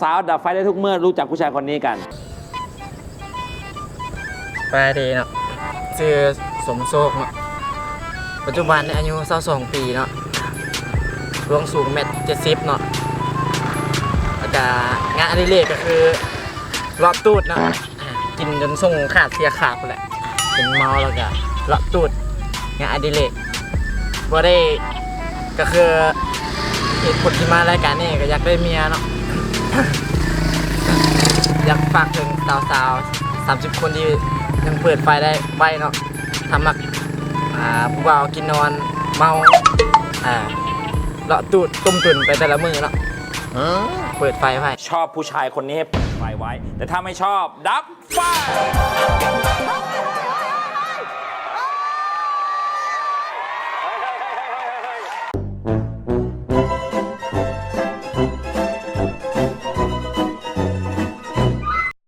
สาวๆดับไฟได้ทุกเมื่อรู้จักผู้ชายคนนี้กันไปดีเนาะชื่อสมโชคเนาะปัจจุบันอายุ22ปีเนาะรวงสูง1.70 เนาะแล้วก็งานอดิเรกก็คือเลาะตูดเนาะกินจนส่งขาดเสียขาดไปแหละเป็นเมาแล้วก็เลาะตูดงานอดิเรกบ่ได้ก็คือเหตุผลที่มารายการนี้ก็อยากได้เมียเนาะ อยากฝากถึงสาวๆ30 คนที่ยังเปิดไฟได้ไว้เนาะทำมักผู้บ่าวกินนอนเมาเลาะตูดต้มตุ่นไปแต่ละมือเนาะเปิดไฟไว้ชอบผู้ชายคนนี้ให้เปิดไฟไว้แต่ถ้าไม่ชอบดับไฟ